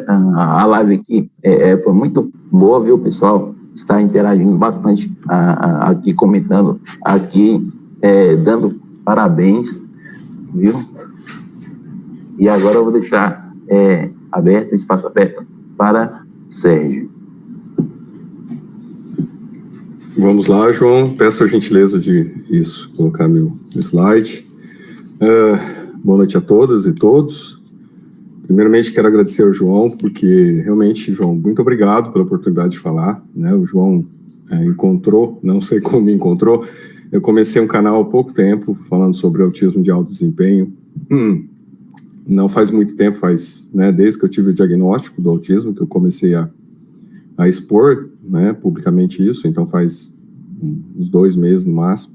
a live aqui foi muito boa, viu, pessoal? Está interagindo bastante aqui, comentando aqui, dando parabéns, viu? E agora eu vou deixar espaço aberto para Sérgio. Vamos lá, João. Peço a gentileza de colocar meu slide. Boa noite a todas e todos. Primeiramente, quero agradecer ao João, porque realmente, João, muito obrigado pela oportunidade de falar, né? O João encontrou, não sei como me encontrou, eu comecei um canal há pouco tempo, falando sobre autismo de alto desempenho. Não faz muito tempo, desde que eu tive o diagnóstico do autismo, que eu comecei a expor, né, publicamente isso, então faz uns 2 meses no máximo.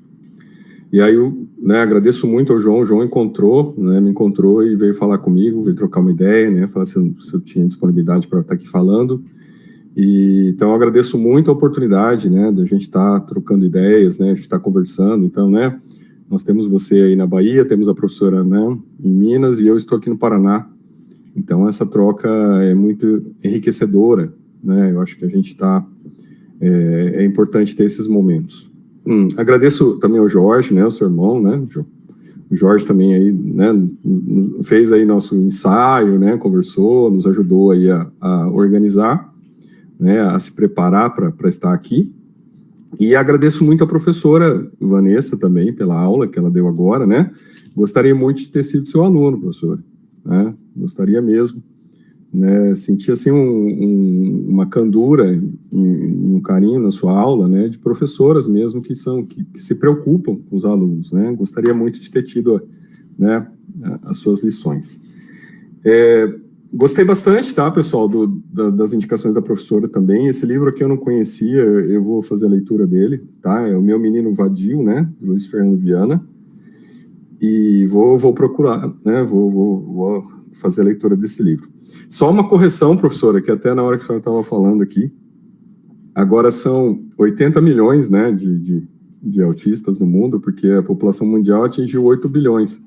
E aí eu agradeço muito ao João. O João me encontrou e veio falar comigo, veio trocar uma ideia, né, falar se eu tinha disponibilidade para estar aqui falando. Então eu agradeço muito a oportunidade, né, da gente estar trocando ideias, né, a gente estar conversando. Então, né, nós temos você aí na Bahia, temos a professora, né, em Minas, e eu estou aqui no Paraná. Então essa troca é muito enriquecedora, né, eu acho que a gente é importante ter esses momentos. Agradeço também ao Jorge, né, o seu irmão, né, o Jorge também aí, né, fez aí nosso ensaio, né, conversou, nos ajudou aí a organizar, né, a se preparar para estar aqui. E agradeço muito a professora Vanessa também pela aula que ela deu agora, né. Gostaria muito de ter sido seu aluno, professora, né, gostaria mesmo, né, senti assim uma candura e um carinho na sua aula, né, de professoras mesmo que se preocupam com os alunos, né, gostaria muito de ter tido, né, as suas lições. Gostei bastante, tá, pessoal, das indicações da professora também. Esse livro aqui eu não conhecia, eu vou fazer a leitura dele, tá, é O Meu Menino Vadio, né, Luiz Fernando Viana, e vou procurar, né, vou fazer a leitura desse livro. Só uma correção, professora, que até na hora que a senhora estava falando aqui, agora são 80 milhões, né, de autistas no mundo, porque a população mundial atingiu 8 bilhões.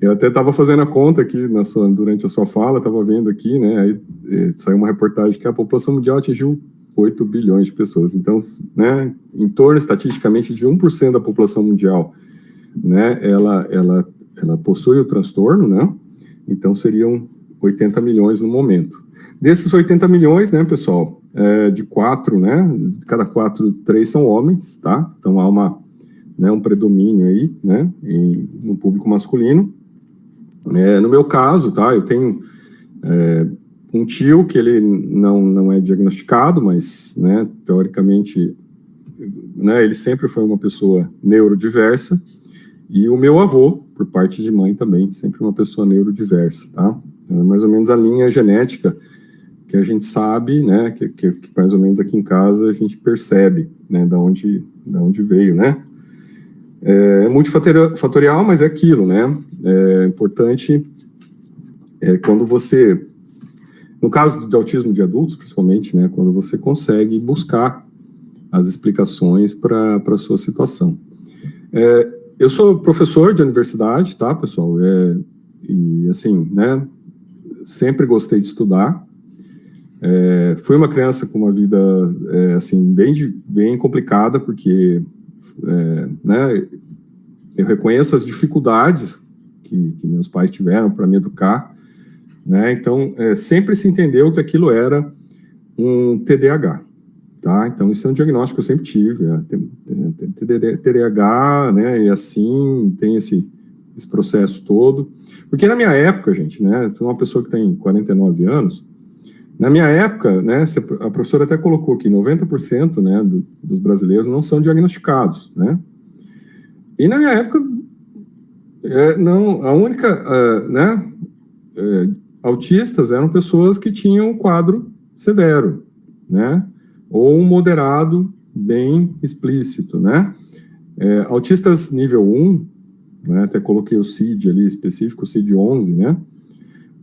Eu até estava fazendo a conta aqui durante a sua fala, estava vendo aqui, né, aí saiu uma reportagem que a população mundial atingiu 8 bilhões de pessoas. Então, né, em torno, estatisticamente, de 1% da população mundial, né, ela possui o transtorno, né, então seriam 80 milhões no momento. Desses 80 milhões, né, pessoal, de cada 4, 3 são homens, tá? Então há um predomínio aí, né, no público masculino. No meu caso, tá, eu tenho um tio que ele não é diagnosticado, mas, né, teoricamente, né, ele sempre foi uma pessoa neurodiversa, e o meu avô, por parte de mãe também, sempre uma pessoa neurodiversa, tá? Então, é mais ou menos a linha genética que a gente sabe, né, que mais ou menos aqui em casa a gente percebe, né, da onde veio, né? É multifatorial, mas é aquilo, né? É importante quando você, no caso do autismo de adultos, principalmente, né, quando você consegue buscar as explicações para a sua situação. Eu sou professor de universidade, tá, pessoal? E assim, né, sempre gostei de estudar. Fui uma criança com uma vida, assim, bem complicada, porque, né, eu reconheço as dificuldades que meus pais tiveram para me educar, né? Então, sempre se entendeu que aquilo era um TDAH. Tá? Então, isso é um diagnóstico que eu sempre tive, TDAH, né, e assim, tem esse processo todo. Porque na minha época, gente, né, sou uma pessoa que tem 49 anos, na minha época, né, a professora até colocou que 90%, né, dos brasileiros não são diagnosticados, né? E na minha época, a única, né, autistas eram pessoas que tinham um quadro severo, né? Ou um moderado bem explícito, né? Autistas nível 1, né, até coloquei o CID ali específico, o CID-11, né?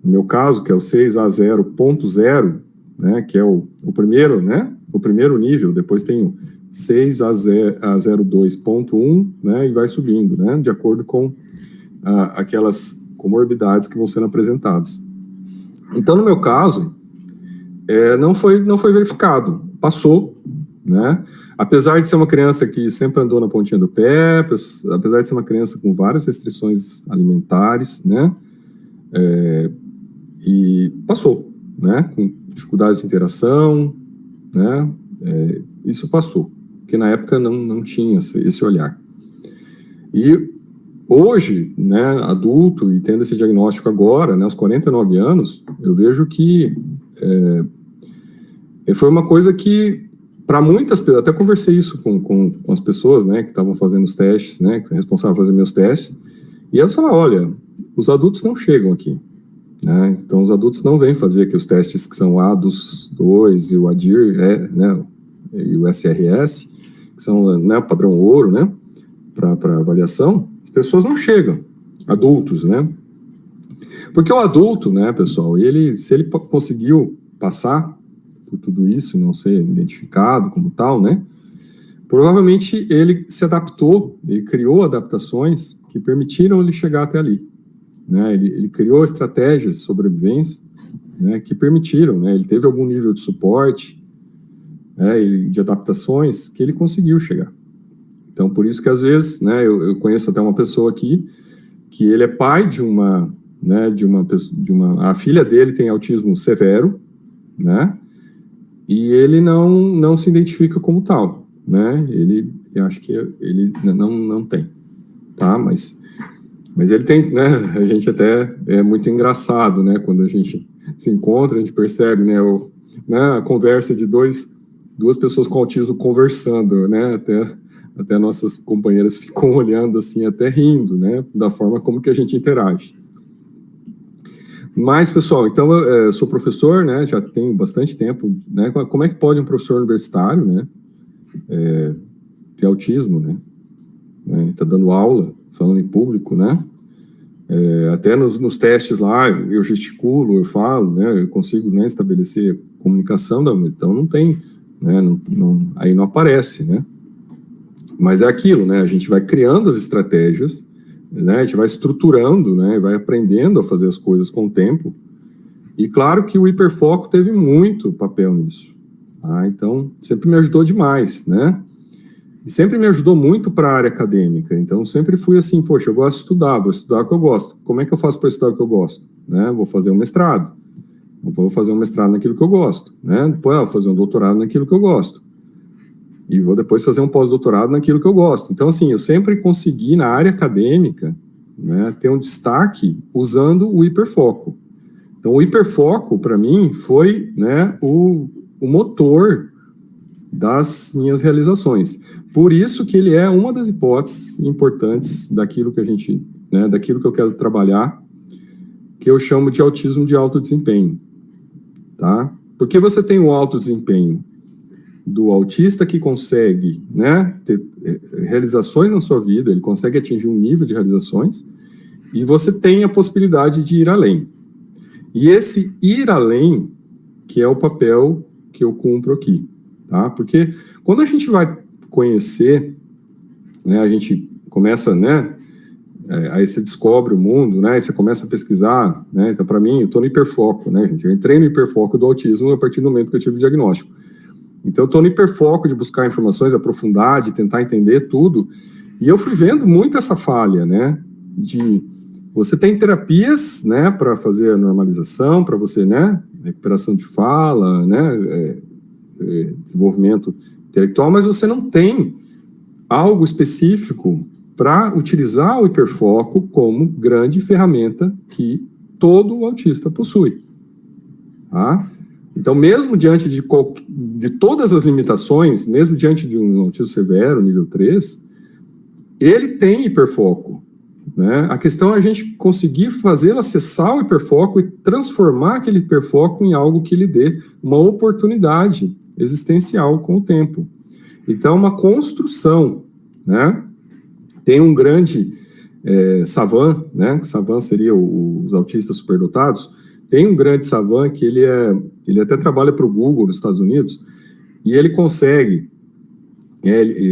No meu caso, que é o 6A0.0, né, que é o primeiro, né? O primeiro nível, depois tem o 6A02.1, né, e vai subindo, né? De acordo com aquelas comorbidades que vão sendo apresentadas. Então, no meu caso, não foi verificado, passou, né? Apesar de ser uma criança que sempre andou na pontinha do pé, apesar de ser uma criança com várias restrições alimentares, né? E passou, né? Com dificuldades de interação, né? Isso passou, porque na época não tinha esse olhar. E hoje, né, adulto e tendo esse diagnóstico agora, né, aos 49 anos, eu vejo que foi uma coisa que, para muitas pessoas, até conversei isso com as pessoas, né, que estavam fazendo os testes, né, que responsável por fazer meus testes, e elas falaram, olha, os adultos não chegam aqui, né, então os adultos não vêm fazer aqui os testes que são o ADUS-2 e o ADIR, né, e o SRS, que são, né, o padrão ouro, né, para avaliação, as pessoas não chegam, adultos, né, porque o adulto, né, pessoal, se ele conseguiu passar por tudo isso, não ser identificado como tal, né, provavelmente ele se adaptou, ele criou adaptações que permitiram ele chegar até ali, né, ele criou estratégias de sobrevivência, né, que permitiram, né, ele teve algum nível de suporte, de adaptações que ele conseguiu chegar. Então, por isso que às vezes, né, eu conheço até uma pessoa aqui, que ele é pai de uma, a filha dele tem autismo severo, né, e ele não se identifica como tal, né, eu acho que ele não tem, tá, mas ele tem, né, a gente até, é muito engraçado, né, quando a gente se encontra, a gente percebe, né, a conversa de duas pessoas com autismo conversando, né, até nossas companheiras ficam olhando assim, até rindo, né, da forma como que a gente interage. Mas, pessoal, então eu sou professor, né, já tenho bastante tempo, né, como é que pode um professor universitário, né, ter autismo, né, tá dando aula, falando em público, né, até nos testes lá, eu gesticulo, eu falo, né, eu consigo, né, estabelecer comunicação, então não tem, né, aí não aparece, né. Mas é aquilo, né? A gente vai criando as estratégias, né? A gente vai estruturando, né? Vai aprendendo a fazer as coisas com o tempo. E claro que o hiperfoco teve muito papel nisso. Tá? Então, sempre me ajudou demais, né? E sempre me ajudou muito para a área acadêmica. Então, sempre fui assim, poxa, eu gosto de estudar, vou estudar o que eu gosto. Como é que eu faço para estudar o que eu gosto? Né? Vou fazer um mestrado. Vou fazer um mestrado naquilo que eu gosto. Né? Depois, vou fazer um doutorado naquilo que eu gosto. E vou depois fazer um pós-doutorado naquilo que eu gosto. Então, assim, eu sempre consegui, na área acadêmica, né, ter um destaque usando o hiperfoco. Então, o hiperfoco, para mim, foi, né, o motor das minhas realizações. Por isso que ele é uma das hipóteses importantes daquilo que a gente, né, daquilo que eu quero trabalhar, que eu chamo de autismo de alto desempenho. Tá? Porque você tem o alto desempenho do autista que consegue, né, ter realizações na sua vida, ele consegue atingir um nível de realizações, e você tem a possibilidade de ir além. E esse ir além, que é o papel que eu cumpro aqui, tá? Porque quando a gente vai conhecer, né, a gente começa, né, aí você descobre o mundo, né, aí você começa a pesquisar, né, então para mim, eu estou no hiperfoco, né, gente, eu entrei no hiperfoco do autismo a partir do momento que eu tive o diagnóstico. Então, eu estou no hiperfoco de buscar informações, aprofundar, de tentar entender tudo. E eu fui vendo muito essa falha, né? De você tem terapias, né, para fazer a normalização, para você, né, recuperação de fala, né, desenvolvimento intelectual, mas você não tem algo específico para utilizar o hiperfoco como grande ferramenta que todo autista possui. Tá? Então, mesmo diante de todas as limitações, mesmo diante de um autismo severo, nível 3, ele tem hiperfoco. Né? A questão é a gente conseguir fazê-lo acessar o hiperfoco e transformar aquele hiperfoco em algo que lhe dê uma oportunidade existencial com o tempo. Então, uma construção. Né? Tem um grande savant, né? Savant seria os autistas superdotados. Tem um grande savant que ele até trabalha para o Google nos Estados Unidos, e ele consegue,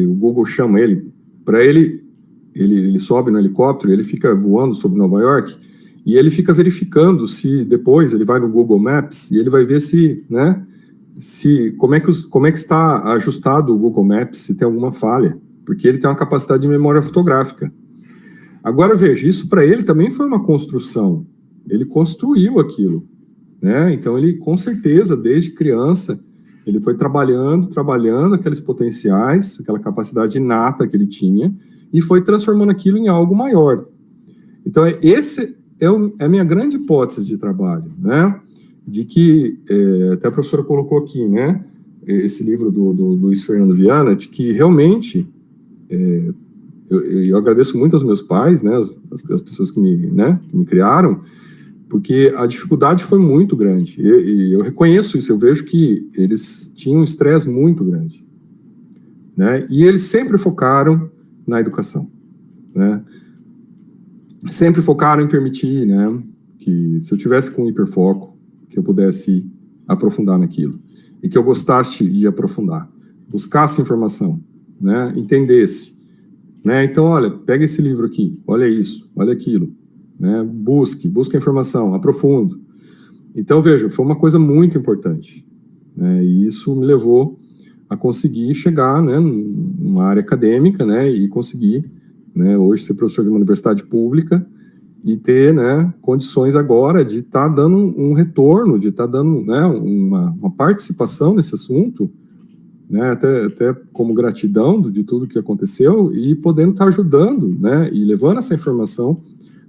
o Google chama ele, para ele sobe no helicóptero, ele fica voando sobre Nova York, e ele fica verificando se depois ele vai no Google Maps e ele vai ver se, né, como é que está ajustado o Google Maps, se tem alguma falha, porque ele tem uma capacidade de memória fotográfica. Agora, veja, isso para ele também foi uma construção, ele construiu aquilo, né? Então ele, com certeza, desde criança, ele foi trabalhando aqueles potenciais, aquela capacidade inata que ele tinha, e foi transformando aquilo em algo maior. Então, esse é a minha grande hipótese de trabalho, né? De que, até a professora colocou aqui, né? Esse livro do Luiz Fernando Viana, de que realmente, eu agradeço muito aos meus pais, né? As pessoas que me criaram, porque a dificuldade foi muito grande, e eu reconheço isso, eu vejo que eles tinham um estresse muito grande, né? E eles sempre focaram na educação, né? Sempre focaram em permitir, né, que se eu tivesse com hiperfoco, que eu pudesse aprofundar naquilo, e que eu gostasse de aprofundar, buscasse informação, né, entendesse, né? Então, olha, pega esse livro aqui, olha isso, olha aquilo, né? Busque a informação, aprofundo. Então, veja, foi uma coisa muito importante, né? E isso me levou a conseguir chegar, né, numa área acadêmica, né, e conseguir, né, hoje ser professor de uma universidade pública e ter, né, condições agora de estar dando um retorno, de estar dando, né, uma participação nesse assunto, né, até como gratidão de tudo que aconteceu e podendo estar ajudando, né, e levando essa informação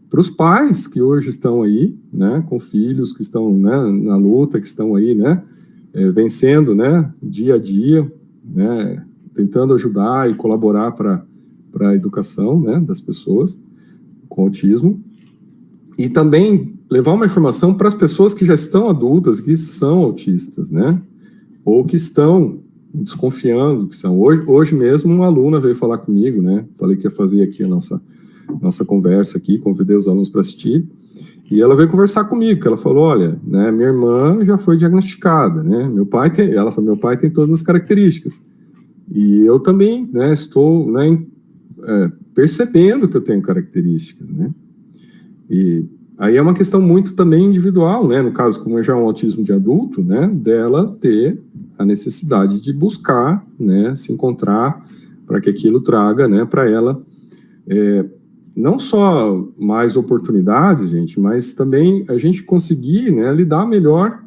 para os pais que hoje estão aí, né, com filhos que estão, né, na luta, que estão aí, né, vencendo, né, dia a dia, né, tentando ajudar e colaborar para a educação, né, das pessoas com autismo, e também levar uma informação para as pessoas que já estão adultas, que são autistas, né, ou que estão desconfiando que são. Hoje mesmo uma aluna veio falar comigo, né, falei que ia fazer aqui a nossa conversa aqui, convidei os alunos para assistir, e ela veio conversar comigo, que ela falou, olha, né, minha irmã já foi diagnosticada, né, ela falou, meu pai tem todas as características, e eu também, né, estou, né, percebendo que eu tenho características, né, e aí é uma questão muito também individual, né, no caso, como já é um autismo de adulto, né, dela ter a necessidade de buscar, né, se encontrar para que aquilo traga, né, para ela, não só mais oportunidades, gente, mas também a gente conseguir, né, lidar melhor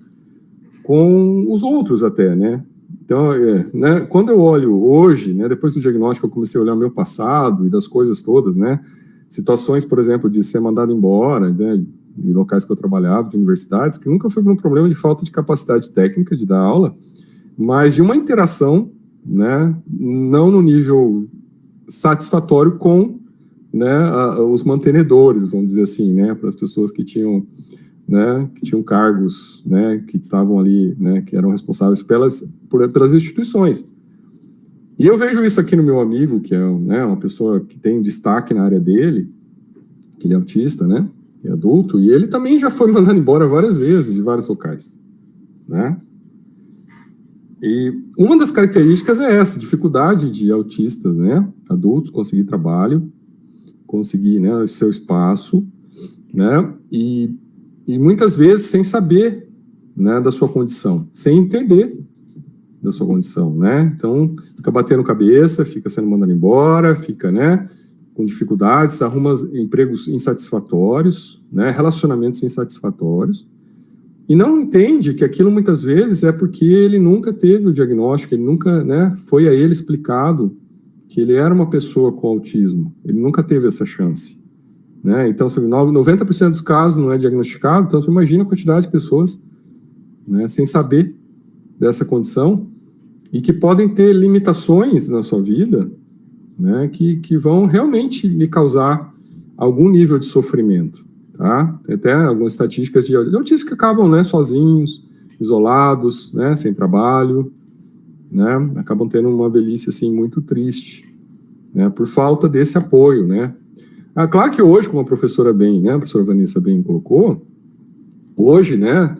com os outros até, né. Então, né, quando eu olho hoje, né, depois do diagnóstico eu comecei a olhar o meu passado e das coisas todas, né, situações, por exemplo, de ser mandado embora, né, de locais que eu trabalhava, de universidades, que nunca foi por um problema de falta de capacidade técnica de dar aula, mas de uma interação, né, não no nível satisfatório com, né, os mantenedores, vamos dizer assim, né, para as pessoas que tinham, né, que tinham cargos, né, que estavam ali, né, que eram responsáveis pelas instituições. E eu vejo isso aqui no meu amigo, que é, né, uma pessoa que tem destaque na área dele, que ele é autista, né, é adulto, e ele também já foi mandado embora várias vezes de vários locais, né. E uma das características é essa, dificuldade de autistas, né, adultos, conseguir trabalho, conseguir, né, o seu espaço, né, e muitas vezes sem saber, né, da sua condição, sem entender da sua condição, né, então fica batendo cabeça, fica sendo mandado embora, fica, né, com dificuldades, arruma empregos insatisfatórios, né, relacionamentos insatisfatórios, e não entende que aquilo muitas vezes é porque ele nunca teve o diagnóstico, ele nunca, né, foi a ele explicado que ele era uma pessoa com autismo, ele nunca teve essa chance, né, então 90% dos casos não é diagnosticado, então você imagina a quantidade de pessoas, né, sem saber dessa condição, e que podem ter limitações na sua vida, né, que vão realmente lhe causar algum nível de sofrimento, tá? Tem até algumas estatísticas de autistas que acabam, né, sozinhos, isolados, né, sem trabalho, né, acabam tendo uma velhice, assim, muito triste, né, por falta desse apoio, né. Claro que hoje, como a professora bem, né, a professora Vanessa bem colocou, hoje, né,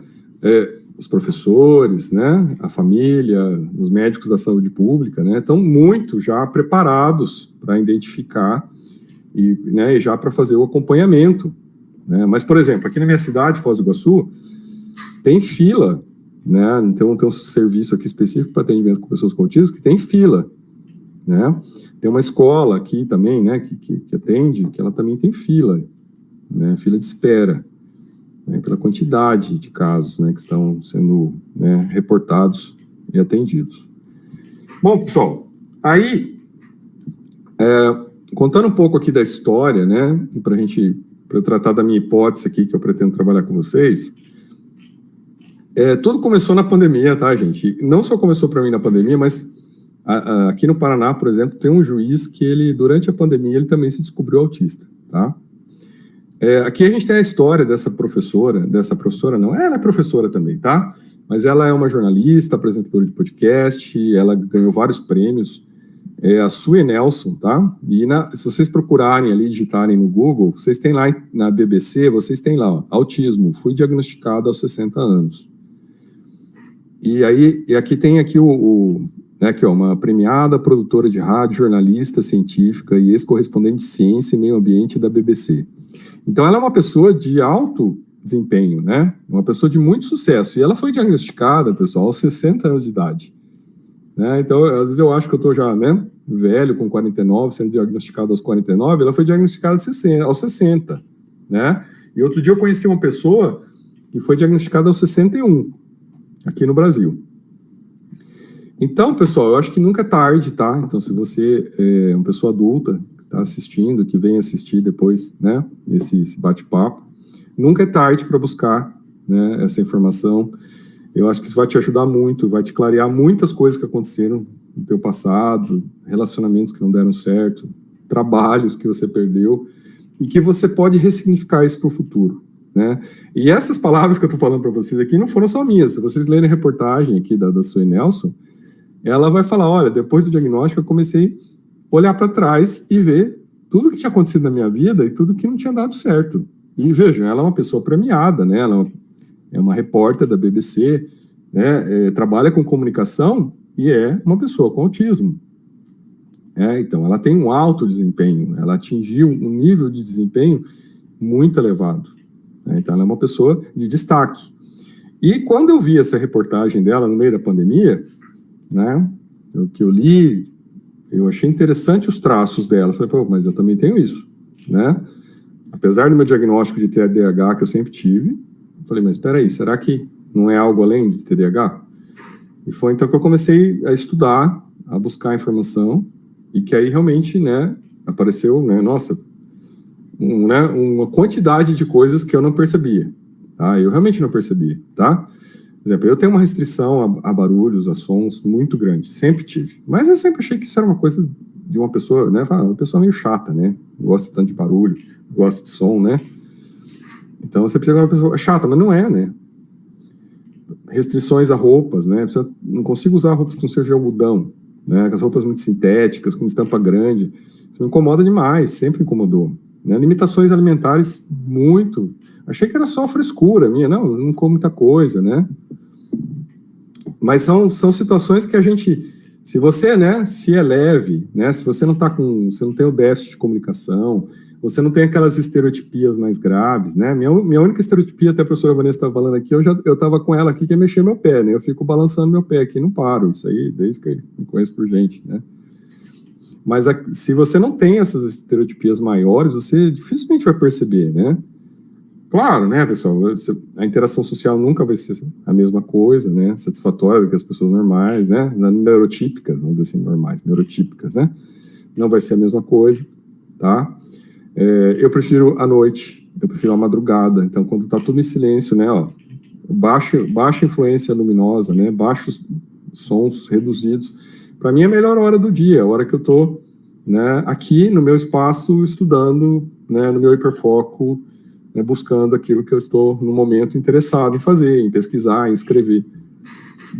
os professores, né, a família, os médicos da saúde pública, né, estão muito já preparados para identificar e, né, já para fazer o acompanhamento, né? Mas, por exemplo, aqui na minha cidade, Foz do Iguaçu, tem fila, né? Então tem um serviço aqui específico para atendimento com pessoas com autismo que tem fila, né? Tem uma escola aqui também, né, que atende, que ela também tem fila, né? Fila de espera, né, pela quantidade de casos, né, que estão sendo, né, reportados e atendidos. Bom, pessoal, aí, contando um pouco aqui da história, né, para eu tratar da minha hipótese aqui, que eu pretendo trabalhar com vocês, tudo começou na pandemia, tá, gente? Não só começou para mim na pandemia, mas aqui no Paraná, por exemplo, tem um juiz que ele, durante a pandemia, ele também se descobriu autista, tá? Aqui a gente tem a história dessa professora não, ela é professora também, tá? Mas ela é uma jornalista, apresentadora de podcast, ela ganhou vários prêmios, a Sue Nelson, tá? E se vocês procurarem ali, digitarem no Google, vocês têm lá na BBC, vocês têm lá, ó, autismo, fui diagnosticado aos 60 anos. E aqui tem aqui aqui, ó, uma premiada produtora de rádio, jornalista científica e ex-correspondente de ciência e meio ambiente da BBC. Então, ela é uma pessoa de alto desempenho, né? Uma pessoa de muito sucesso. E ela foi diagnosticada, pessoal, aos 60 anos de idade. Né? Então, às vezes eu acho que eu estou já, né, velho, com 49, sendo diagnosticado aos 49, ela foi diagnosticada aos 60, né? E outro dia eu conheci uma pessoa que foi diagnosticada aos 61, aqui no Brasil. Então, pessoal, eu acho que nunca é tarde, tá? Então, se você é uma pessoa adulta, que está assistindo, que vem assistir depois, né, esse bate-papo, nunca é tarde para buscar, né, essa informação. Eu acho que isso vai te ajudar muito, vai te clarear muitas coisas que aconteceram no teu passado, relacionamentos que não deram certo, trabalhos que você perdeu, e que você pode ressignificar isso para o futuro, né? E essas palavras que eu estou falando para vocês aqui não foram só minhas. Se vocês lerem a reportagem aqui da Sue Nelson, ela vai falar, olha, depois do diagnóstico eu comecei a olhar para trás e ver tudo que tinha acontecido na minha vida e tudo que não tinha dado certo. E vejam, ela é uma pessoa premiada, né? Ela é uma repórter da BBC, né? Trabalha com comunicação e é uma pessoa com autismo. Então, ela tem um alto desempenho, ela atingiu um nível de desempenho muito elevado. Né? Então, ela é uma pessoa de destaque. E quando eu vi essa reportagem dela no meio da pandemia, né, que eu li, eu achei interessante os traços dela. Eu falei, pô, mas eu também tenho isso, né? Apesar do meu diagnóstico de TDAH que eu sempre tive, eu falei, mas espera aí, será que não é algo além de TDAH? E foi então que eu comecei a estudar, a buscar informação, e que aí realmente, né, apareceu, né, nossa, uma quantidade de coisas que eu não percebia, tá? Eu realmente não percebia, tá? Por exemplo, eu tenho uma restrição a barulhos, a sons muito grande, sempre tive. Mas eu sempre achei que isso era uma coisa de uma pessoa, né? Uma pessoa meio chata, né? Não gosta tanto de barulho, gosta de som, né? Então você precisa de uma pessoa chata, mas não é, né? Restrições a roupas, né? Eu não consigo usar roupas que não sejam de algodão, né? Com as roupas muito sintéticas, com estampa grande. Isso me incomoda demais, sempre incomodou. Né? Limitações alimentares, muito. Achei que era só frescura minha, não como muita coisa, né? Mas são situações que a gente, se você, né, se é leve, né, se você não tem o déficit de comunicação, você não tem aquelas estereotipias mais graves, né? Minha única estereotipia, até a professora Vanessa estava falando aqui, eu estava com ela aqui, que é mexer meu pé, né? Eu fico balançando meu pé aqui, não paro, isso aí, desde que eu me conheço por gente, né? Mas se você não tem essas estereotipias maiores, você dificilmente vai perceber, né? Claro, né, pessoal, a interação social nunca vai ser a mesma coisa, né, satisfatória do que as pessoas normais, né, neurotípicas, vamos dizer assim, normais, neurotípicas, né, não vai ser a mesma coisa, tá? Eu prefiro a noite, eu prefiro a madrugada, então quando tá tudo em silêncio, né, ó, baixa influência luminosa, né, baixos sons reduzidos, para mim é a melhor hora do dia, a hora que eu tô, né, aqui no meu espaço estudando, né, no meu hiperfoco, né, buscando aquilo que eu estou no momento interessado em fazer, em pesquisar, em escrever.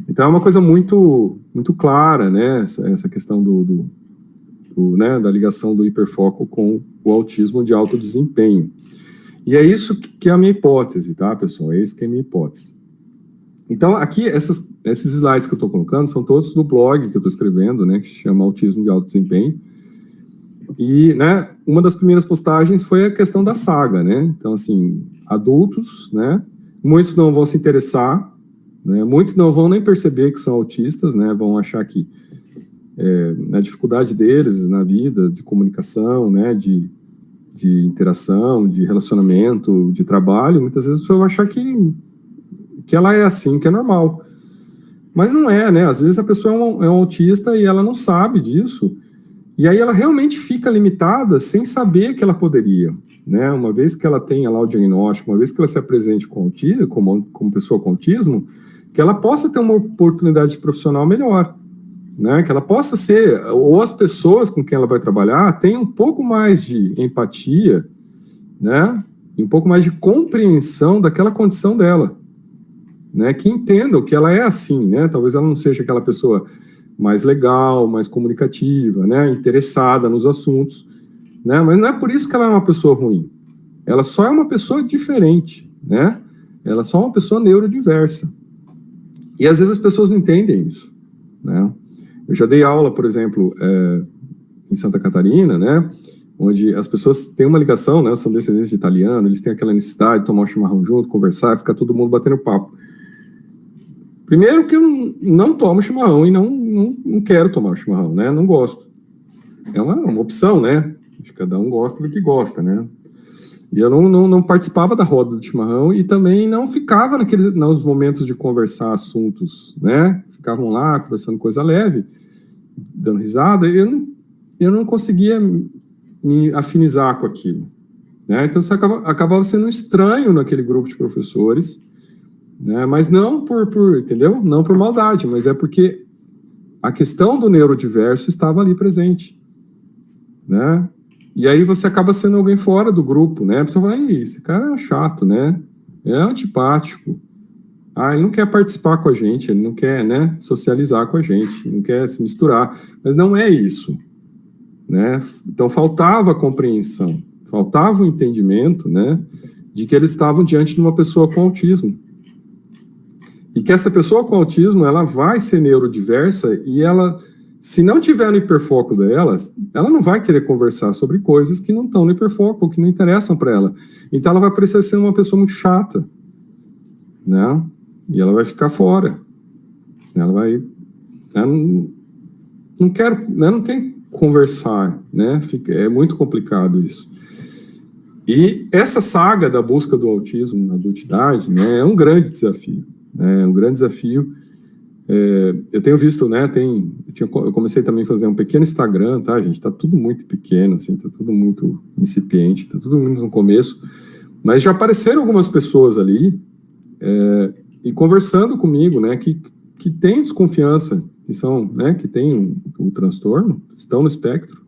Então é uma coisa muito, muito clara, né, essa questão né, da ligação do hiperfoco com o autismo de alto desempenho. E é isso que é a minha hipótese, tá, pessoal? É isso que é a minha hipótese. Então aqui, esses slides que eu estou colocando são todos do blog que eu estou escrevendo, né, que se chama Autismo de Alto Desempenho. E, né, uma das primeiras postagens foi a questão da saga, né? Então, assim, adultos, né? Muitos não vão se interessar, né? Muitos não vão nem perceber que são autistas, né? Vão achar que na dificuldade deles na vida, de comunicação, né? De interação, de relacionamento, de trabalho, muitas vezes a pessoa vai achar que ela é assim, que é normal. Mas não é, né? Às vezes a pessoa é um autista e ela não sabe disso. E aí ela realmente fica limitada sem saber que ela poderia, né? Uma vez que ela tenha lá o diagnóstico, uma vez que ela se apresente com autismo, como pessoa com autismo, que ela possa ter uma oportunidade profissional melhor, né? Que ela possa ser, ou as pessoas com quem ela vai trabalhar tenham um pouco mais de empatia, né? E um pouco mais de compreensão daquela condição dela, né? Que entendam que ela é assim, né? Talvez ela não seja aquela pessoa mais legal, mais comunicativa, né, interessada nos assuntos, né, mas não é por isso que ela é uma pessoa ruim. Ela só é uma pessoa diferente, né? Ela só é uma pessoa neurodiversa. E às vezes as pessoas não entendem isso, né? Eu já dei aula, por exemplo, em Santa Catarina, né, onde as pessoas têm uma ligação, né, são descendentes de italiano, eles têm aquela necessidade de tomar um chimarrão junto, conversar, ficar todo mundo batendo papo. Primeiro que eu não tomo chimarrão e não quero tomar chimarrão, né? Não gosto. É uma opção, né? Cada um gosta do que gosta, né? E eu não participava da roda do chimarrão e também não ficava nos momentos de conversar assuntos, né? Ficavam lá conversando coisa leve, dando risada, e eu não conseguia me afinizar com aquilo, né? Então você acabava sendo estranho naquele grupo de professores, né? Mas não entendeu? Não por maldade, mas é porque a questão do neurodiverso estava ali presente, né? E aí você acaba sendo alguém fora do grupo, né? A pessoa fala, esse cara é chato, né? É antipático. Ele não quer participar com a gente, ele não quer, né, socializar com a gente, não quer se misturar. Mas não é isso, né? Então faltava a compreensão, faltava o entendimento, né, de que eles estavam diante de uma pessoa com autismo. E que essa pessoa com autismo, ela vai ser neurodiversa e ela, se não tiver no hiperfoco dela, ela não vai querer conversar sobre coisas que não estão no hiperfoco, ou que não interessam para ela. Então ela vai parecer ser uma pessoa muito chata, né? E ela vai ficar fora. Ela vai... não quero... não tem que conversar, né? É muito complicado isso. E essa saga da busca do autismo na adultidade, né, é um grande desafio. É um grande desafio. Eu tenho visto, né, eu comecei também a fazer um pequeno Instagram, tá, gente? Tá tudo muito pequeno, assim, tá tudo muito incipiente, tá tudo muito no começo, mas já apareceram algumas pessoas ali e conversando comigo, né, que têm desconfiança, que são, né, que têm um transtorno, estão no espectro,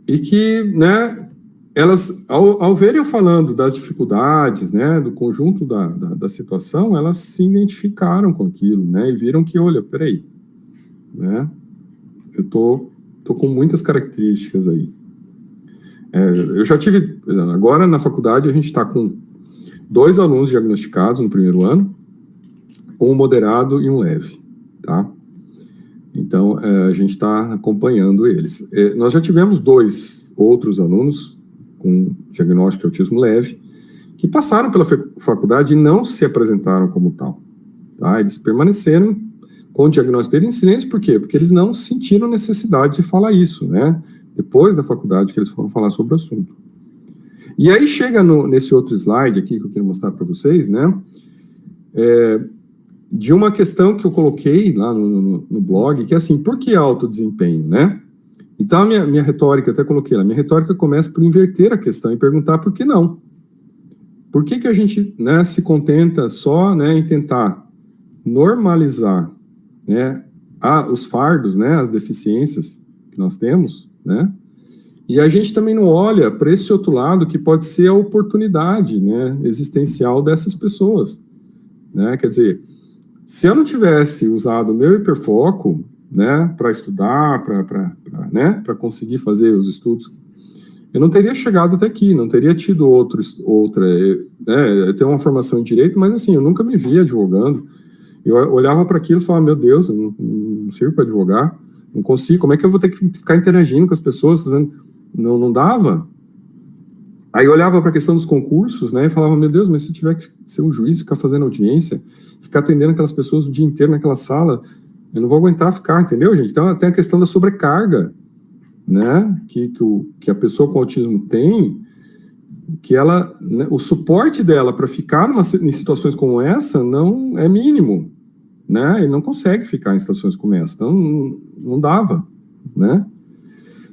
e que, né, elas, ao verem eu falando das dificuldades, né, do conjunto da situação, elas se identificaram com aquilo, né, e viram que, olha, peraí, né, eu tô com muitas características aí. Eu já tive, agora na faculdade a gente está com 2 alunos diagnosticados no primeiro ano, um moderado e um leve, tá? Então, a gente está acompanhando eles. Nós já tivemos 2 outros alunos com diagnóstico de autismo leve, que passaram pela faculdade e não se apresentaram como tal. Tá? Eles permaneceram com o diagnóstico dele em silêncio, por quê? Porque eles não sentiram necessidade de falar isso, né? Depois da faculdade que eles foram falar sobre o assunto. E aí chega nesse outro slide aqui que eu quero mostrar para vocês, né? De uma questão que eu coloquei lá no blog, que é assim, por que alto desempenho, né? Então, a minha retórica, eu até coloquei lá, minha retórica começa por inverter a questão e perguntar por que não. Por que a gente, né, se contenta só, né, em tentar normalizar, né, os fardos, né, as deficiências que nós temos, né? E a gente também não olha para esse outro lado que pode ser a oportunidade, né, existencial dessas pessoas, né? Quer dizer, se eu não tivesse usado o meu hiperfoco, né, para estudar, para conseguir fazer os estudos, eu não teria chegado até aqui, não teria tido outra, eu tenho uma formação em direito, mas assim, eu nunca me via advogando, eu olhava para aquilo e falava, meu Deus, eu não sirvo para advogar, Não consigo, como é que eu vou ter que ficar interagindo com as pessoas, fazendo... Não dava. Aí eu olhava para a questão dos concursos, né, e falava, meu Deus, mas se eu tiver que ser um juiz, ficar fazendo audiência, ficar atendendo aquelas pessoas o dia inteiro naquela sala, eu não vou aguentar ficar, entendeu, gente? Então tem a questão da sobrecarga, né, que a pessoa com autismo tem, que ela, né, o suporte dela para ficar em situações como essa não é mínimo, né, ele não consegue ficar em situações como essa, então não dava, né.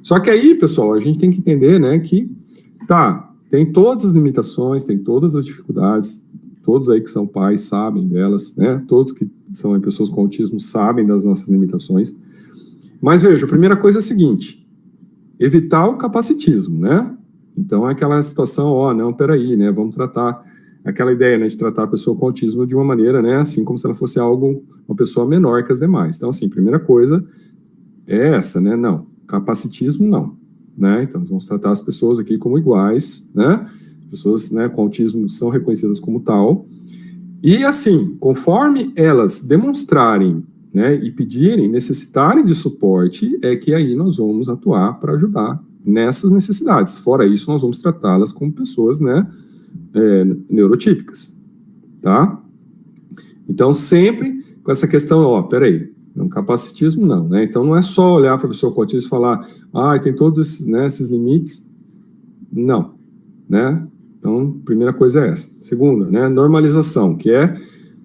Só que aí, pessoal, a gente tem que entender, né, que tem todas as limitações, tem todas as dificuldades, todos aí que são pais sabem delas, né, todos que são pessoas com autismo sabem das nossas limitações, mas veja, a primeira coisa é a seguinte, evitar o capacitismo, né, então é aquela situação, não, peraí, né, vamos tratar, aquela ideia, né, de tratar a pessoa com autismo de uma maneira, né, assim, como se ela fosse uma pessoa menor que as demais, então assim, primeira coisa é essa, né, não, capacitismo não, né, então vamos tratar as pessoas aqui como iguais, né, pessoas, né, com autismo são reconhecidas como tal, e assim, conforme elas demonstrarem, né, e pedirem, necessitarem de suporte, é que aí nós vamos atuar para ajudar nessas necessidades, fora isso nós vamos tratá-las como pessoas, né, neurotípicas, tá? Então sempre com essa questão, peraí, não, capacitismo não, né? Então não é só olhar para a pessoa com autismo e falar, tem todos esses, né, esses limites, não, né? Então, primeira coisa é essa. Segunda, né, normalização, que é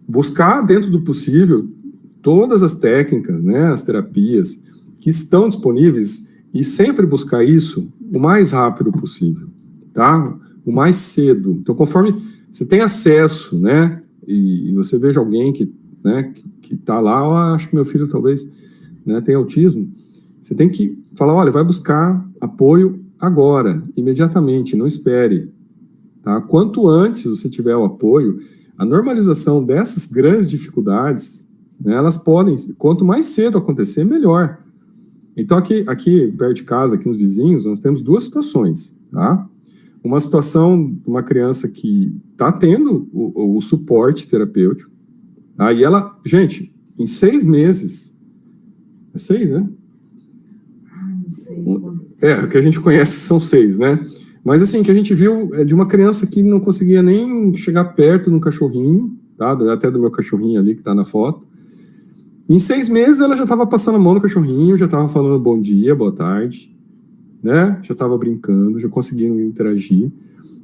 buscar dentro do possível todas as técnicas, né, as terapias que estão disponíveis e sempre buscar isso o mais rápido possível, tá? O mais cedo. Então, conforme você tem acesso, né, e você veja alguém que, né, que tá lá, acho que meu filho talvez, né, tem autismo, você tem que falar, olha, vai buscar apoio agora, imediatamente, não espere, tá? Quanto antes você tiver o apoio, a normalização dessas grandes dificuldades, né, elas podem, quanto mais cedo acontecer, melhor. Então, aqui perto de casa, aqui nos vizinhos, nós temos duas situações, tá? Uma situação de uma criança que está tendo o suporte terapêutico, aí ela, gente, em 6 meses, é 6, né? Não sei. O que a gente conhece são 6, né? Mas assim, que a gente viu é de uma criança que não conseguia nem chegar perto no cachorrinho, tá? Até do meu cachorrinho ali que tá na foto. Em 6 meses ela já estava passando a mão no cachorrinho, já estava falando bom dia, boa tarde, né? Já estava brincando, já conseguindo interagir.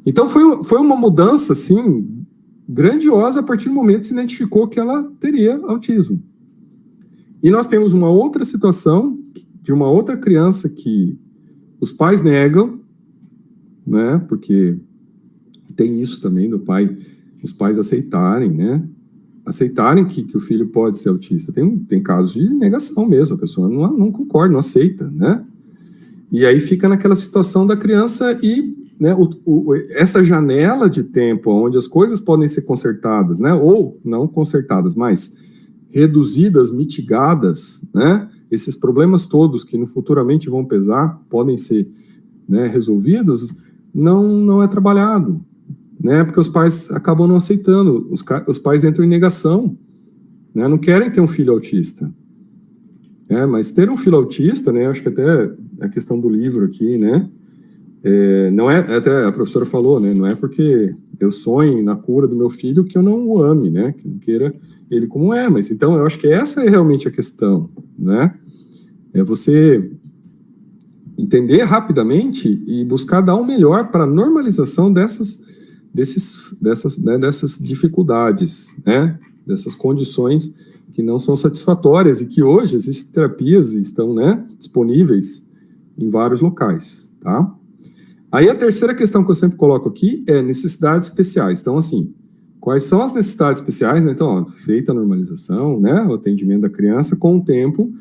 Então foi uma mudança, assim, grandiosa a partir do momento que se identificou que ela teria autismo. E nós temos uma outra situação de uma outra criança que os pais negam, né? Porque tem isso também os pais aceitarem, né? Aceitarem que o filho pode ser autista. Tem casos de negação mesmo, a pessoa não concorda, não aceita, né? E aí fica naquela situação da criança e, né, essa janela de tempo onde as coisas podem ser consertadas, né? Ou não consertadas, mas reduzidas, mitigadas, né? Esses problemas todos que futuramente vão pesar, podem ser, né, resolvidos, não é trabalhado, né, porque os pais acabam não aceitando, os pais entram em negação, né, não querem ter um filho autista, mas ter um filho autista, né, acho que até a questão do livro aqui, né, não é, até a professora falou, né, não é porque eu sonho na cura do meu filho que eu não o ame, né, que não queira ele como mas então eu acho que essa é realmente a questão, né, é você entender rapidamente e buscar dar o melhor para a normalização dessas dificuldades, né? Dessas condições que não são satisfatórias e que hoje existem terapias e estão, né, disponíveis em vários locais, tá? Aí a terceira questão que eu sempre coloco aqui é necessidades especiais. Então, assim, quais são as necessidades especiais, né? Então, feita a normalização, né, o atendimento da criança, com o tempo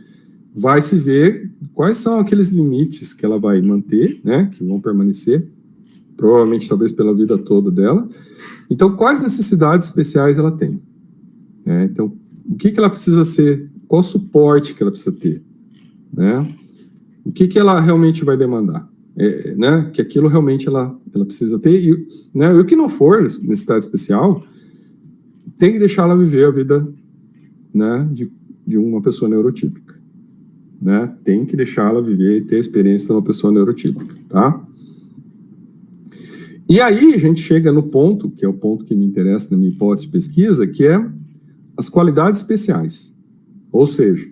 vai se ver quais são aqueles limites que ela vai manter, né, que vão permanecer, provavelmente talvez pela vida toda dela. Então, quais necessidades especiais ela tem? Então, o que ela precisa ser, qual suporte que ela precisa ter, né? O que ela realmente vai demandar, né? Que aquilo realmente ela precisa ter, e, né, e o que não for necessidade especial, tem que deixar ela viver a vida, né, de uma pessoa neurotípica. né? Tem que deixá-la viver e ter a experiência de uma pessoa neurotípica, tá? E aí a gente chega no ponto, que é o ponto que me interessa na minha hipótese de pesquisa, que é as qualidades especiais. Ou seja,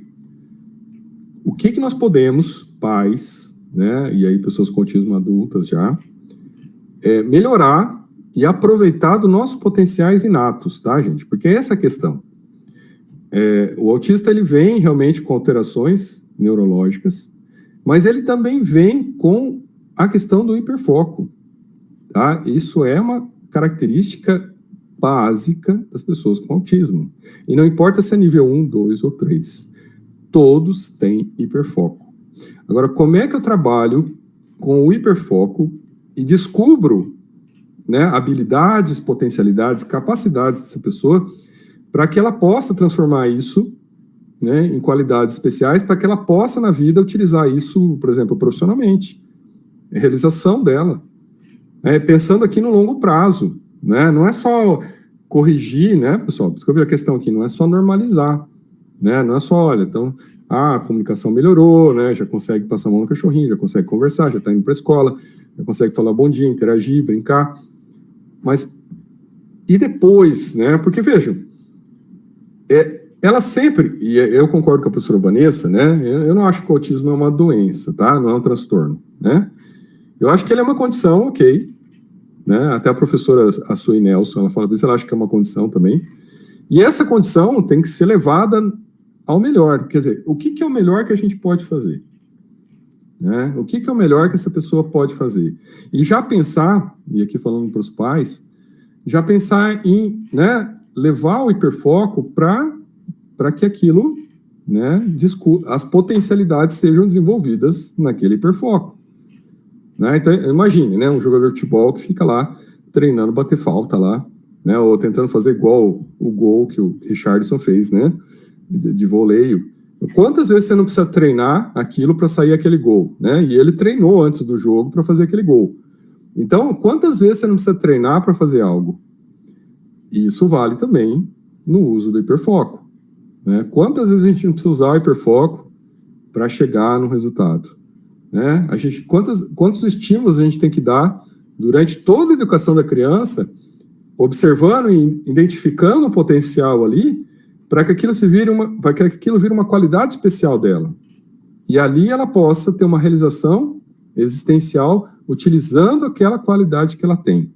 o que nós podemos, pais, né, e aí pessoas com autismo adultas já, melhorar e aproveitar dos nossos potenciais inatos, tá, gente? Porque é essa a questão. O autista, ele vem realmente com alterações neurológicas, mas ele também vem com a questão do hiperfoco, tá? Isso é uma característica básica das pessoas com autismo. E não importa se é nível 1, 2 ou 3. Todos têm hiperfoco. Agora, como é que eu trabalho com o hiperfoco e descubro, né, habilidades, potencialidades, capacidades dessa pessoa para que ela possa transformar isso, né, em qualidades especiais, para que ela possa, na vida, utilizar isso, por exemplo, profissionalmente. É a realização dela. Pensando aqui no longo prazo, né? Não é só corrigir, né, pessoal? Por isso que eu vi a questão aqui, não é só normalizar, né? Não é só, olha, então, a comunicação melhorou, né? Já consegue passar a mão no cachorrinho, já consegue conversar, já está indo para a escola, já consegue falar bom dia, interagir, brincar. Mas, e depois, né? Porque, vejam, ela sempre, e eu concordo com a professora Vanessa, né? Eu não acho que o autismo é uma doença, tá? Não é um transtorno, né? Eu acho que ele é uma condição, ok, né? Até a professora Sueli Nelson, ela fala isso, ela acha que é uma condição também. E essa condição tem que ser levada ao melhor. Quer dizer, o que é o melhor que a gente pode fazer? Né? O que é o melhor que essa pessoa pode fazer? E já pensar, e aqui falando para os pais, já pensar em, né, levar o hiperfoco para que aquilo, né, as potencialidades sejam desenvolvidas naquele hiperfoco. Né? Então, imagine, né, um jogador de futebol que fica lá treinando bater falta lá, né, ou tentando fazer igual o gol que o Richarlison fez, né, de voleio. Quantas vezes você não precisa treinar aquilo para sair aquele gol, né? E ele treinou antes do jogo para fazer aquele gol. Então, quantas vezes você não precisa treinar para fazer algo? E isso vale também no uso do hiperfoco, né? Quantas vezes a gente não precisa usar o hiperfoco para chegar no resultado? Né? Quantos estímulos a gente tem que dar durante toda a educação da criança, observando e identificando o potencial ali, para que aquilo vire uma qualidade especial dela. E ali ela possa ter uma realização existencial utilizando aquela qualidade que ela tem.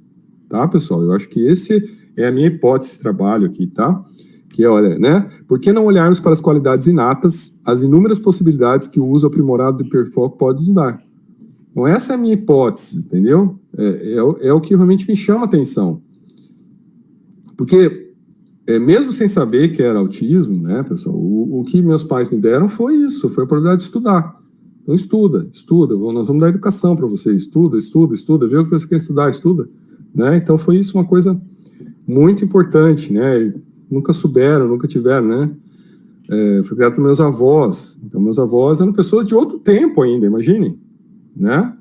Tá, pessoal? Eu acho que esse é a minha hipótese de trabalho aqui, tá? Que é, olha, né? Por que não olharmos para as qualidades inatas, as inúmeras possibilidades que o uso aprimorado do hiperfoco pode nos dar? Então, essa é a minha hipótese, entendeu? É o que realmente me chama a atenção. Porque, mesmo sem saber que era autismo, né, pessoal, o que meus pais me deram foi isso, foi a oportunidade de estudar. Então, estuda, nós vamos dar educação para você, estuda, vê o que você quer estudar, estuda. Né? Então, foi isso uma coisa muito importante, né? Nunca souberam, nunca tiveram, né? Foi criado por meus avós. Então, meus avós eram pessoas de outro tempo ainda, imagine, né?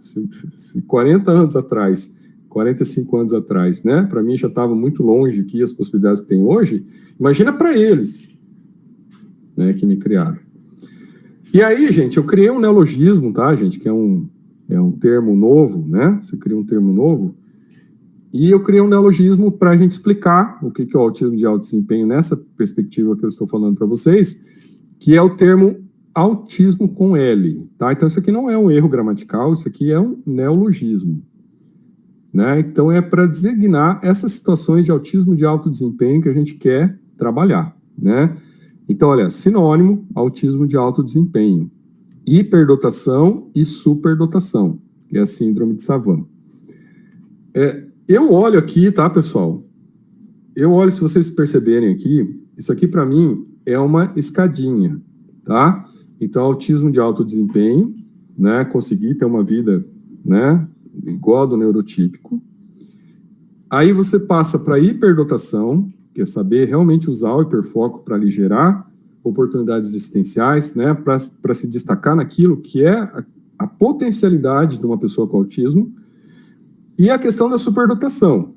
40 anos atrás, 45 anos atrás, né? Para mim já estava muito longe aqui as possibilidades que tem hoje. Imagina para eles, né? Que me criaram. E aí, gente, eu criei um neologismo, tá, gente? Que é um termo novo, né? Você cria um termo novo. E eu criei um neologismo para a gente explicar o que é o autismo de alto desempenho nessa perspectiva que eu estou falando para vocês, que é o termo autismo com L, tá? Então, isso aqui não é um erro gramatical, isso aqui é um neologismo, né? Então, é para designar essas situações de autismo de alto desempenho que a gente quer trabalhar, né? Então, olha, sinônimo, autismo de alto desempenho, hiperdotação e superdotação, que é a síndrome de Savant. Eu olho aqui, tá, pessoal? Eu olho, se vocês perceberem aqui, isso aqui para mim é uma escadinha, tá? Então, autismo de alto desempenho, né? Conseguir ter uma vida, né? Igual ao do neurotípico. Aí você passa para hiperdotação, que é saber realmente usar o hiperfoco para lhe gerar oportunidades existenciais, né? Para se destacar naquilo que é a potencialidade de uma pessoa com autismo. E a questão da superdotação,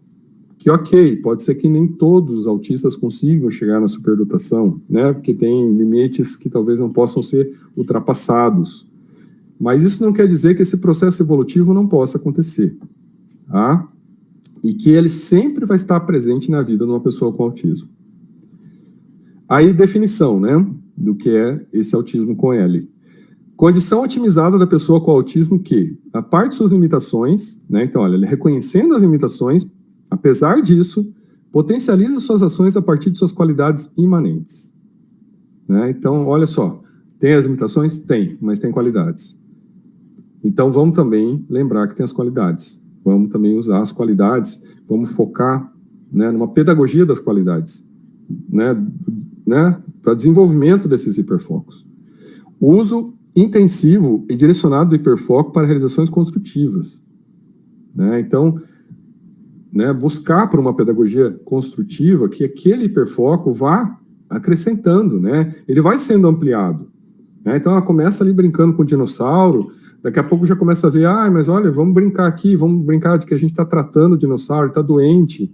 que ok, pode ser que nem todos os autistas consigam chegar na superdotação, né, porque tem limites que talvez não possam ser ultrapassados, mas isso não quer dizer que esse processo evolutivo não possa acontecer, tá? E que ele sempre vai estar presente na vida de uma pessoa com autismo. Aí, definição, né, do que é esse autismo com L. Condição otimizada da pessoa com autismo que, a parte de suas limitações, né, então, olha, ele reconhecendo as limitações, apesar disso, potencializa suas ações a partir de suas qualidades imanentes. Né? Então, olha só, tem as limitações? Tem, mas tem qualidades. Então, vamos também lembrar que tem as qualidades. Vamos também usar as qualidades, vamos focar, né, numa pedagogia das qualidades, né, para desenvolvimento desses hiperfocos. Uso intensivo e direcionado do hiperfoco para realizações construtivas. Né? Então, né, buscar por uma pedagogia construtiva que aquele hiperfoco vá acrescentando, né? Ele vai sendo ampliado. Né? Então, ela começa ali brincando com o dinossauro, daqui a pouco já começa a ver, mas olha, vamos brincar aqui, vamos brincar de que a gente está tratando o dinossauro, ele está doente.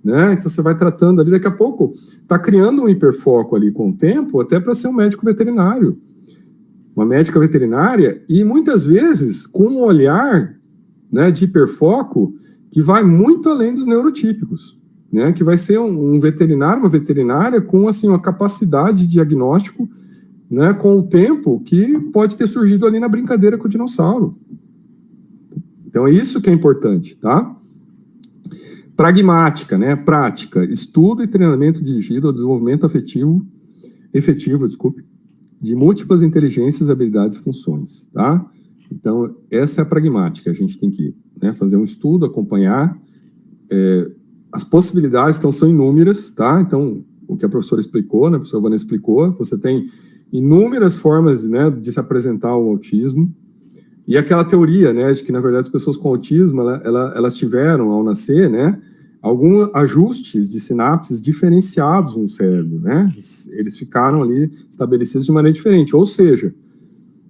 Né? Então, você vai tratando ali, daqui a pouco está criando um hiperfoco ali com o tempo, até para ser um médico veterinário. Uma médica veterinária, e muitas vezes com um olhar, né, de hiperfoco que vai muito além dos neurotípicos, né, que vai ser um veterinário, uma veterinária com assim, uma capacidade de diagnóstico, né, com o tempo que pode ter surgido ali na brincadeira com o dinossauro. Então é isso que é importante, tá? Pragmática, né, prática, estudo e treinamento dirigido ao desenvolvimento efetivo, de múltiplas inteligências, habilidades e funções, tá? Então, essa é a pragmática, a gente tem que, né, fazer um estudo, acompanhar, as possibilidades, então, são inúmeras, tá? Então, o que a professora explicou, né, a professora Vanessa explicou, você tem inúmeras formas, né, de se apresentar o autismo, e aquela teoria, né, de que, na verdade, as pessoas com autismo, elas tiveram, ao nascer, né, alguns ajustes de sinapses diferenciados no cérebro, né? Eles ficaram ali estabelecidos de maneira diferente. Ou seja,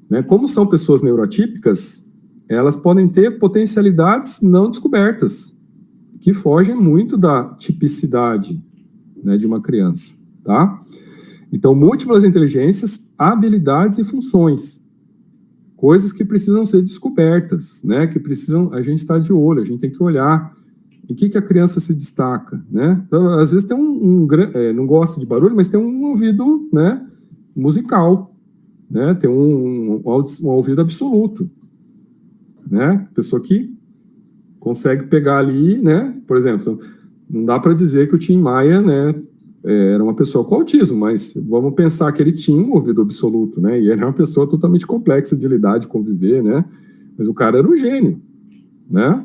né, como são pessoas neurotípicas, elas podem ter potencialidades não descobertas, que fogem muito da tipicidade, né, de uma criança, tá? Então, múltiplas inteligências, habilidades e funções. Coisas que precisam ser descobertas, né? Que precisam, a gente está de olho, a gente tem que olhar em que a criança se destaca, né? Então, às vezes tem não gosta de barulho, mas tem um ouvido, né, musical, né? Tem um ouvido absoluto, né? Pessoa que consegue pegar ali, né? Por exemplo, não dá para dizer que o Tim Maia, né, era uma pessoa com autismo, mas vamos pensar que ele tinha um ouvido absoluto, né? E ele é uma pessoa totalmente complexa de lidar, de conviver, né? Mas o cara era um gênio, né?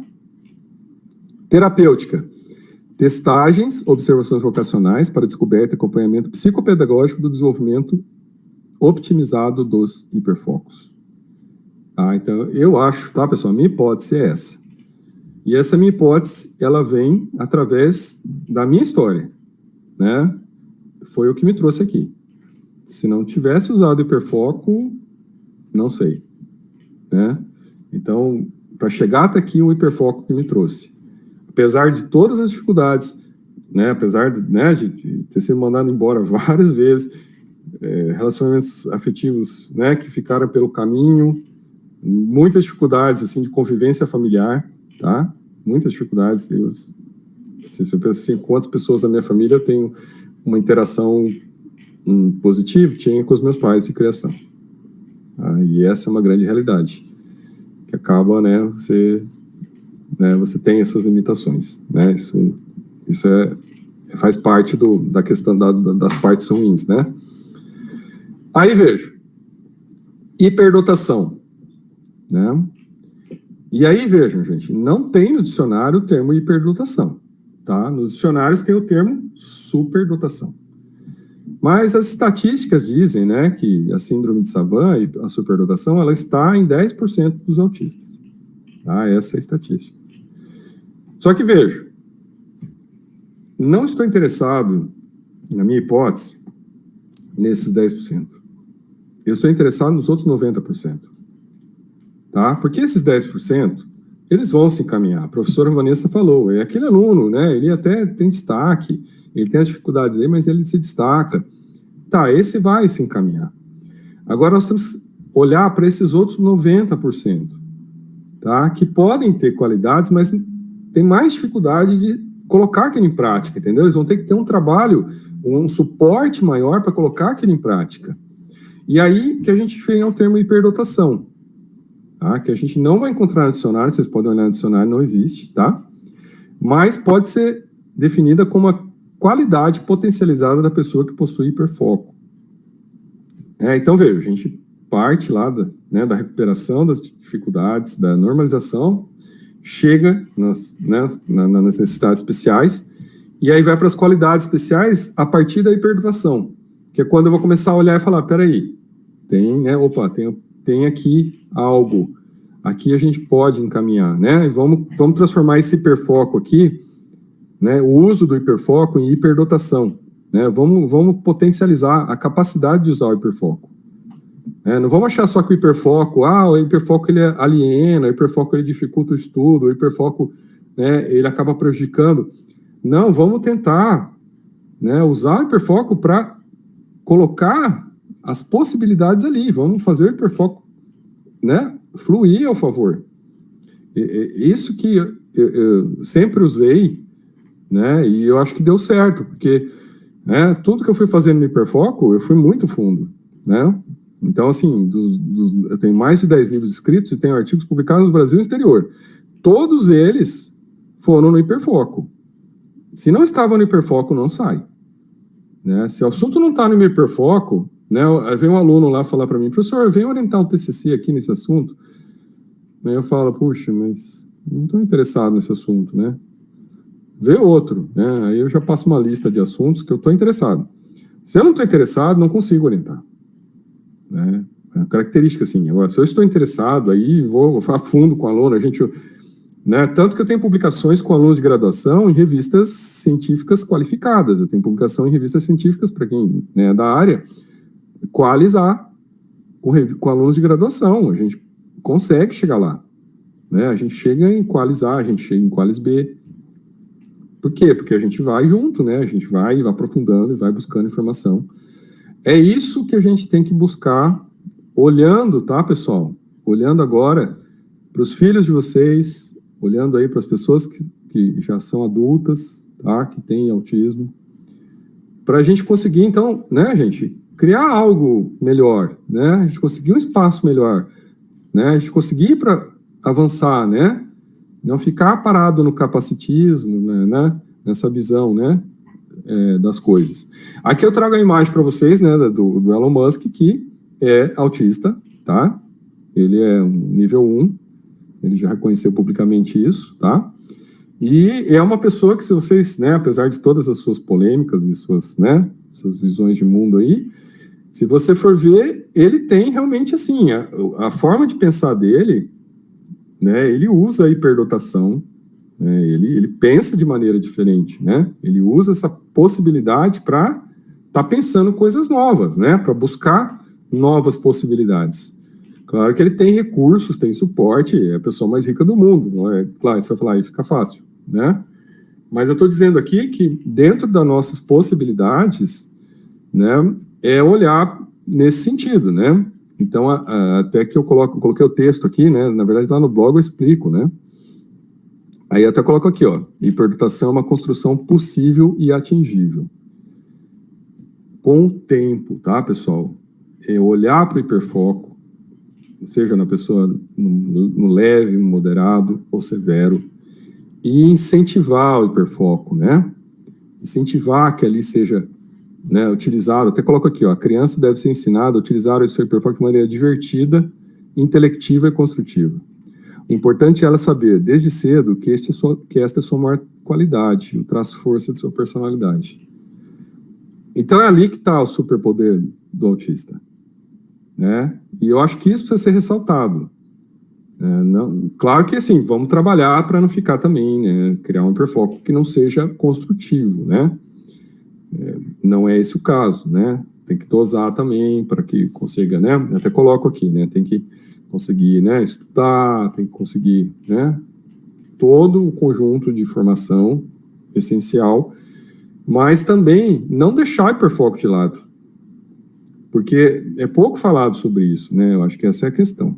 Terapêutica. Testagens, observações vocacionais para descoberta e acompanhamento psicopedagógico do desenvolvimento optimizado dos hiperfocos. Então, eu acho, tá, pessoal, a minha hipótese é essa. E essa minha hipótese, ela vem através da minha história, né? Foi o que me trouxe aqui. Se não tivesse usado hiperfoco, não sei, né? Então, para chegar até aqui, o hiperfoco que me trouxe. Apesar de todas as dificuldades, né, apesar de, né, de ter sido mandado embora várias vezes, relacionamentos afetivos, né, que ficaram pelo caminho, muitas dificuldades assim, de convivência familiar, tá? Muitas dificuldades. Se eu penso assim, quantas pessoas da minha família eu tenho uma interação positiva, tinha com os meus pais de criação. Tá? E essa é uma grande realidade, que acaba, né, você tem essas limitações, né? Isso faz parte da questão das partes ruins, né? Aí vejo, hiperdotação, né? E aí vejam, gente, não tem no dicionário o termo hiperdotação, tá? Nos dicionários tem o termo superdotação. Mas as estatísticas dizem, né, que a síndrome de Savant e a superdotação, ela está em 10% dos autistas, tá? Essa é a estatística. Só que vejo, não estou interessado, na minha hipótese, nesses 10%. Eu estou interessado nos outros 90%. Tá? Porque esses 10%, eles vão se encaminhar. A professora Vanessa falou, é aquele aluno, né? Ele até tem destaque, ele tem as dificuldades aí, mas ele se destaca. Tá, esse vai se encaminhar. Agora nós temos que olhar para esses outros 90%, tá? Que podem ter qualidades, mas tem mais dificuldade de colocar aquilo em prática, entendeu? Eles vão ter que ter um trabalho, um suporte maior para colocar aquilo em prática. E aí que a gente vem ao termo hiperdotação, tá? Que a gente não vai encontrar no dicionário, vocês podem olhar no dicionário, não existe, tá? Mas pode ser definida como a qualidade potencializada da pessoa que possui hiperfoco. Então, veja, a gente parte lá da recuperação das dificuldades, da normalização, chega nas necessidades especiais, e aí vai para as qualidades especiais a partir da hiperdotação, que é quando eu vou começar a olhar e falar, peraí, tem aqui algo, aqui a gente pode encaminhar, né? E vamos transformar esse hiperfoco aqui, né, o uso do hiperfoco em hiperdotação, né? Vamos potencializar a capacidade de usar o hiperfoco. Não vamos achar só que o hiperfoco ele aliena, o hiperfoco ele dificulta o estudo, o hiperfoco, né, ele acaba prejudicando. Não, vamos tentar, né, usar o hiperfoco para colocar as possibilidades ali, vamos fazer o hiperfoco, né, fluir ao favor. Isso que eu sempre usei, né, e eu acho que deu certo, porque tudo que eu fui fazendo no hiperfoco, eu fui muito fundo, né? Então, assim, eu tenho mais de 10 livros escritos e tenho artigos publicados no Brasil e no exterior. Todos eles foram no hiperfoco. Se não estava no hiperfoco, não sai. Né? Se o assunto não está no hiperfoco, né, vem um aluno lá falar para mim, professor, vem orientar o TCC aqui nesse assunto. Aí eu falo, puxa, mas não estou interessado nesse assunto, né? Vê outro, né? Aí eu já passo uma lista de assuntos que eu estou interessado. Se eu não estou interessado, não consigo orientar. Né? É uma característica assim. Agora, se eu estou interessado, aí vou a fundo com o aluno, né? Tanto que eu tenho publicações com alunos de graduação em revistas científicas qualificadas. Eu tenho publicação em revistas científicas, para quem, né, é da área, qualizar com alunos de graduação. A gente consegue chegar lá. Né? A gente chega em qualizar, a gente chega em qualis B. Por quê? Porque a gente vai junto, né? A gente vai aprofundando e vai buscando informação. É isso que a gente tem que buscar, olhando, tá, pessoal? Olhando agora para os filhos de vocês, olhando aí para as pessoas que já são adultas, tá, que têm autismo, para a gente conseguir, então, né, gente, criar algo melhor, né? A gente conseguir um espaço melhor, né? A gente conseguir para avançar, né? Não ficar parado no capacitismo, né? Nessa visão, né? Das coisas. Aqui eu trago a imagem para vocês, né, do Elon Musk, que é autista, tá? Ele é um nível 1, ele já reconheceu publicamente isso, tá? E é uma pessoa que, se vocês, né, apesar de todas as suas polêmicas e suas visões de mundo aí, se você for ver, ele tem realmente, assim, a forma de pensar dele, né, ele usa a hiperdotação, ele pensa de maneira diferente, né? Ele usa essa possibilidade para estar pensando coisas novas, né? Para buscar novas possibilidades. Claro que ele tem recursos, tem suporte, é a pessoa mais rica do mundo, não é? Claro, você vai falar aí fica fácil, né? Mas eu estou dizendo aqui que dentro das nossas possibilidades, né, é olhar nesse sentido, né? Então, até que eu coloquei o texto aqui, né? Na verdade, lá no blog eu explico, né? Aí eu até coloco aqui, ó, hiperdotação é uma construção possível e atingível. Com o tempo, tá, pessoal? É olhar para o hiperfoco, seja na pessoa no leve, moderado ou severo, e incentivar o hiperfoco, né? Incentivar que ali seja, né, utilizado, até coloco aqui, ó, a criança deve ser ensinada a utilizar o seu hiperfoco de maneira divertida, intelectiva e construtiva. O importante é ela saber, desde cedo, que esta é sua maior qualidade, o traço força de sua personalidade. Então é ali que está o superpoder do autista, né? E eu acho que isso precisa ser ressaltado. Claro que, assim, vamos trabalhar para não ficar também, né, criar um hiperfoco que não seja construtivo, né? Não é esse o caso, né? Tem que dosar também para que consiga, né? Até coloco aqui, né? Tem que conseguir, né, estudar, tem que conseguir, né, todo o conjunto de formação essencial, mas também não deixar o hiperfoco de lado, porque é pouco falado sobre isso, né? Eu acho que essa é a questão.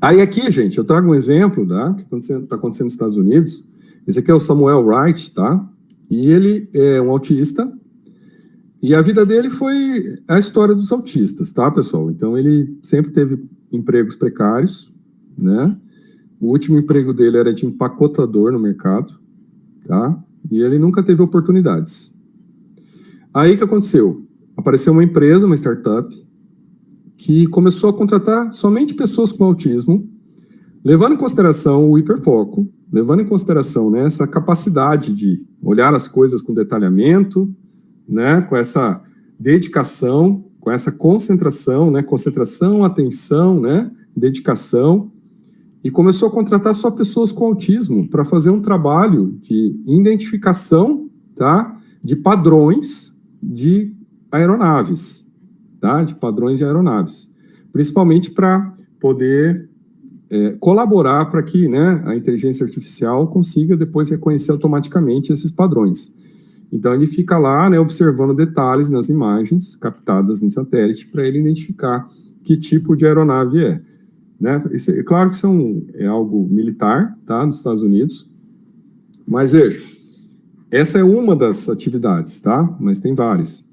Aí aqui, gente, eu trago um exemplo, tá? Que está acontecendo nos Estados Unidos. Esse aqui é o Samuel Wright, tá? E ele é um autista, e a vida dele foi a história dos autistas, tá, pessoal? Então, ele sempre teve empregos precários, né? O último emprego dele era de empacotador no mercado, tá? E ele nunca teve oportunidades. Aí, o que aconteceu? Apareceu uma empresa, uma startup, que começou a contratar somente pessoas com autismo, levando em consideração o hiperfoco, levando em consideração, né, essa capacidade de olhar as coisas com detalhamento, né, com essa dedicação, com essa concentração, né, concentração, atenção, né, dedicação, e começou a contratar só pessoas com autismo para fazer um trabalho de identificação, tá, de padrões de aeronaves, tá, de padrões de aeronaves, principalmente para poder colaborar para que, né, a inteligência artificial consiga depois reconhecer automaticamente esses padrões. Então, ele fica lá, né, observando detalhes nas imagens captadas no satélite para ele identificar que tipo de aeronave é. Né? É claro que isso é algo militar, tá, nos Estados Unidos, mas veja, essa é uma das atividades, tá? Mas tem várias.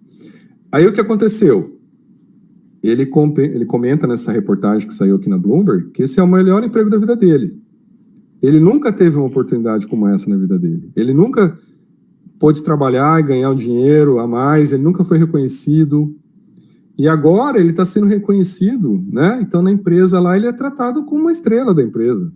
Aí o que aconteceu? Ele comenta nessa reportagem que saiu aqui na Bloomberg que esse é o melhor emprego da vida dele. Ele nunca teve uma oportunidade como essa na vida dele. Ele nunca pôde trabalhar e ganhar um dinheiro a mais, ele nunca foi reconhecido. E agora ele está sendo reconhecido, né? Então, na empresa lá, ele é tratado como uma estrela da empresa.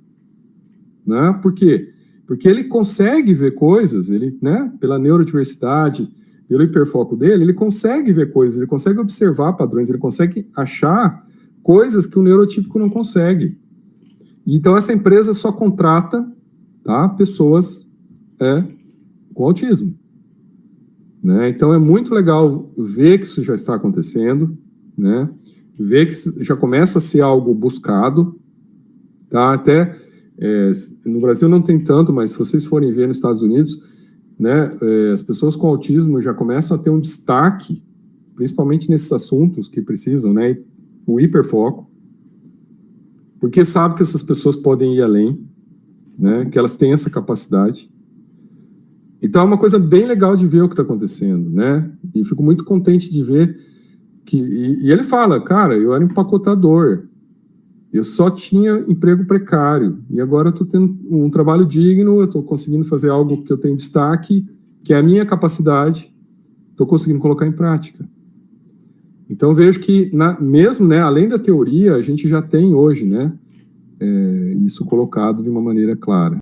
Né? Por quê? Porque ele consegue ver coisas, ele, né, pela neurodiversidade, pelo hiperfoco dele, ele consegue ver coisas, ele consegue observar padrões, ele consegue achar coisas que o neurotípico não consegue. Então, essa empresa só contrata, tá, pessoas com autismo. Né? Então, é muito legal ver que isso já está acontecendo, né? Ver que isso já começa a ser algo buscado. Tá? Até no Brasil não tem tanto, mas se vocês forem ver nos Estados Unidos, né, as pessoas com autismo já começam a ter um destaque, principalmente nesses assuntos que precisam, né, o hiperfoco, porque sabe que essas pessoas podem ir além, né, que elas têm essa capacidade. Então é uma coisa bem legal de ver o que está acontecendo, né, e fico muito contente de ver que, e ele fala, cara, eu era empacotador, eu só tinha emprego precário, e agora eu estou tendo um trabalho digno, eu estou conseguindo fazer algo que eu tenho destaque, que é a minha capacidade, estou conseguindo colocar em prática. Então, vejo que, mesmo, né, além da teoria, a gente já tem hoje, né, isso colocado de uma maneira clara.